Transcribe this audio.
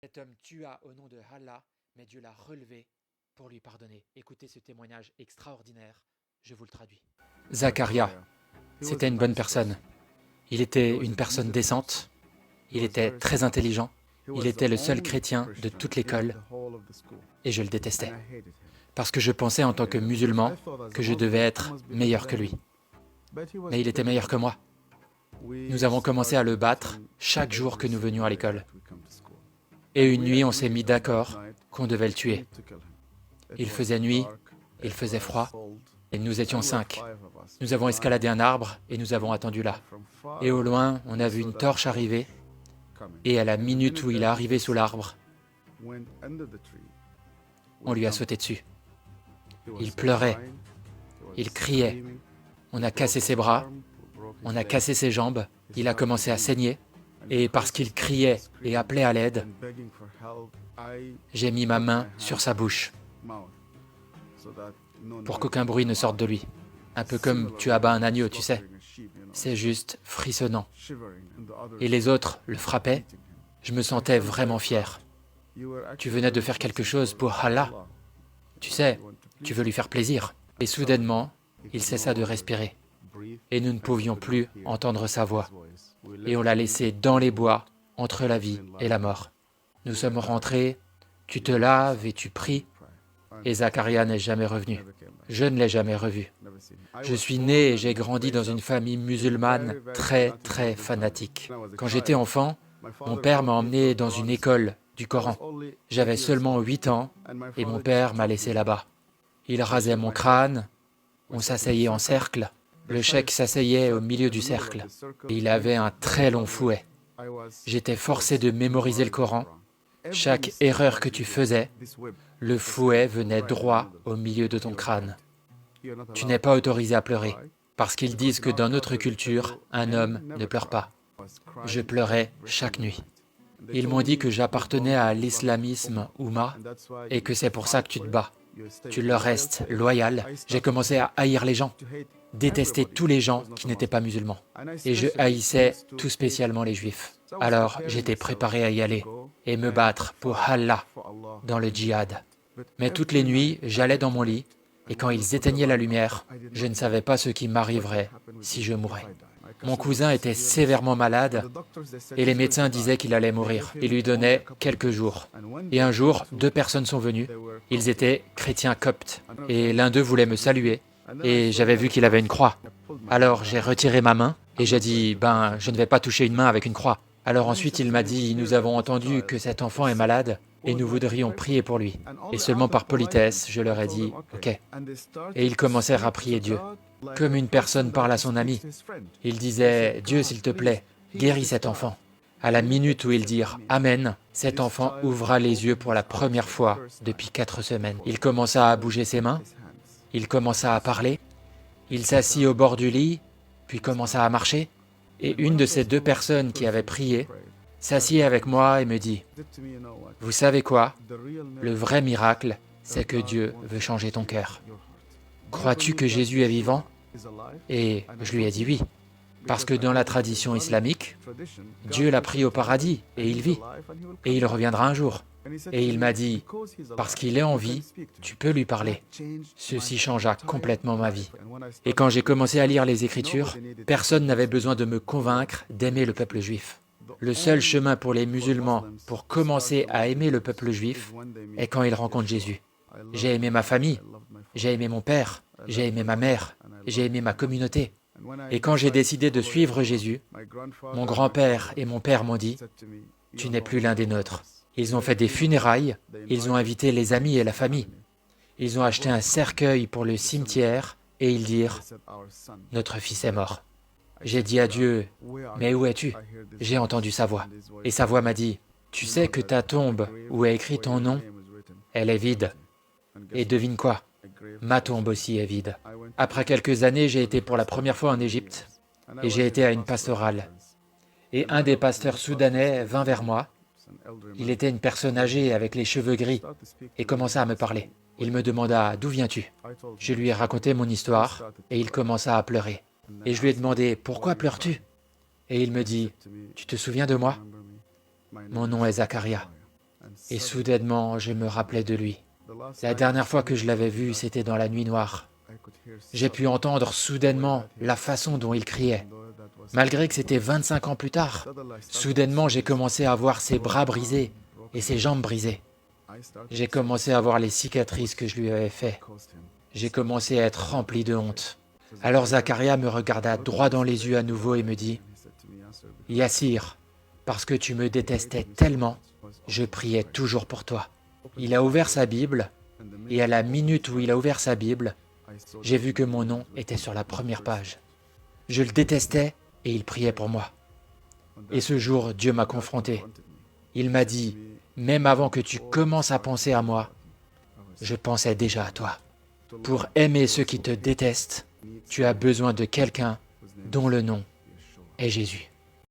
Cet homme tua au nom de Allah, mais Dieu l'a relevé pour lui pardonner. Écoutez ce témoignage extraordinaire, je vous le traduis. Zacharia, c'était une bonne personne. Il était une personne décente, il était très intelligent, il était le seul chrétien de toute l'école et je le détestais. Parce que je pensais en tant que musulman que je devais être meilleur que lui. Mais il était meilleur que moi. Nous avons commencé à le battre chaque jour que nous venions à l'école. Et une nuit, on s'est mis d'accord qu'on devait le tuer. Il faisait nuit, il faisait froid, et nous étions 5. Nous avons escaladé un arbre et nous avons attendu là. Et au loin, on a vu une torche arriver, et à la minute où il est arrivé sous l'arbre, on lui a sauté dessus. Il pleurait, il criait, on a cassé ses bras, on a cassé ses jambes, il a commencé à saigner, et parce qu'il criait et appelait à l'aide, j'ai mis ma main sur sa bouche pour qu'aucun bruit ne sorte de lui. Un peu comme tu abats un agneau, tu sais. C'est juste frissonnant. Et les autres le frappaient. Je me sentais vraiment fier. Tu venais de faire quelque chose pour Allah. Tu sais, tu veux lui faire plaisir. Et soudainement, il cessa de respirer. Et nous ne pouvions plus entendre sa voix. Et on l'a laissé dans les bois, entre la vie et la mort. Nous sommes rentrés, tu te laves et tu pries, et Zacharia n'est jamais revenu. Je ne l'ai jamais revu. Je suis né et j'ai grandi dans une famille musulmane très très fanatique. Quand j'étais enfant, mon père m'a emmené dans une école du Coran. J'avais seulement 8 ans et mon père m'a laissé là-bas. Il rasait mon crâne, on s'asseyait en cercle, le cheikh s'asseyait au milieu du cercle et il avait un très long fouet. J'étais forcé de mémoriser le Coran. Chaque erreur que tu faisais, le fouet venait droit au milieu de ton crâne. Tu n'es pas autorisé à pleurer, parce qu'ils disent que dans notre culture, un homme ne pleure pas. Je pleurais chaque nuit. Ils m'ont dit que j'appartenais à l'islamisme Oumma et que c'est pour ça que tu te bats. Tu leur restes loyal. J'ai commencé à haïr les gens, détester tous les gens qui n'étaient pas musulmans. Et je haïssais tout spécialement les juifs. Alors j'étais préparé à y aller et me battre pour Allah dans le djihad. Mais toutes les nuits, j'allais dans mon lit et quand ils éteignaient la lumière, je ne savais pas ce qui m'arriverait si je mourais. Mon cousin était sévèrement malade et les médecins disaient qu'il allait mourir. Ils lui donnaient quelques jours. Et un jour, 2 personnes sont venues. Ils étaient chrétiens coptes et l'un d'eux voulait me saluer et j'avais vu qu'il avait une croix. Alors j'ai retiré ma main et j'ai dit « ben, je ne vais pas toucher une main avec une croix ». Alors ensuite il m'a dit « nous avons entendu que cet enfant est malade et nous voudrions prier pour lui ». Et seulement par politesse, je leur ai dit « ok ». Et ils commencèrent à prier Dieu, comme une personne parle à son ami. Ils disaient « Dieu, s'il te plaît, guéris cet enfant ». À la minute où ils dirent « Amen », cet enfant ouvra les yeux pour la première fois depuis 4 semaines. Il commença à bouger ses mains, il commença à parler, il s'assit au bord du lit, puis commença à marcher. Et une de ces 2 personnes qui avaient prié s'assit avec moi et me dit « Vous savez quoi? Le vrai miracle, c'est que Dieu veut changer ton cœur. Crois-tu que Jésus est vivant ?» Et je lui ai dit oui, parce que dans la tradition islamique, Dieu l'a pris au paradis et il vit, et il reviendra un jour. Et il m'a dit, parce qu'il est en vie, tu peux lui parler. Ceci changea complètement ma vie. Et quand j'ai commencé à lire les Écritures, personne n'avait besoin de me convaincre d'aimer le peuple juif. Le seul chemin pour les musulmans pour commencer à aimer le peuple juif est quand ils rencontrent Jésus. J'ai aimé ma famille, j'ai aimé mon père, j'ai aimé ma mère, j'ai aimé ma communauté. Et quand j'ai décidé de suivre Jésus, mon grand-père et mon père m'ont dit, « Tu n'es plus l'un des nôtres. » Ils ont fait des funérailles, ils ont invité les amis et la famille. Ils ont acheté un cercueil pour le cimetière et ils dirent, « Notre fils est mort. » J'ai dit à Dieu, « Mais où es-tu » J'ai entendu sa voix. Et sa voix m'a dit, « Tu sais que ta tombe où est écrit ton nom, elle est vide. Et devine quoi? Ma tombe aussi est vide. » Après quelques années, j'ai été pour la première fois en Égypte et j'ai été à une pastorale. Et un des pasteurs soudanais vint vers moi. Il était une personne âgée avec les cheveux gris et commença à me parler. Il me demanda « D'où viens-tu » Je lui ai raconté mon histoire et il commença à pleurer. Et je lui ai demandé « Pourquoi pleures-tu » Et il me dit « Tu te souviens de moi ?» Mon nom est Zacharia. Et soudainement, je me rappelai de lui. La dernière fois que je l'avais vu, c'était dans la nuit noire. J'ai pu entendre soudainement la façon dont il criait. Malgré que c'était 25 ans plus tard, soudainement j'ai commencé à voir ses bras brisés et ses jambes brisées. J'ai commencé à voir les cicatrices que je lui avais faites. J'ai commencé à être rempli de honte. Alors Zacharia me regarda droit dans les yeux à nouveau et me dit, « Yassir, parce que tu me détestais tellement, je priais toujours pour toi. » Il a ouvert sa Bible, et à la minute où il a ouvert sa Bible, j'ai vu que mon nom était sur la première page. Je le détestais et il priait pour moi. Et ce jour, Dieu m'a confronté. Il m'a dit, « Même avant que tu commences à penser à moi, je pensais déjà à toi. » Pour aimer ceux qui te détestent, tu as besoin de quelqu'un dont le nom est Jésus.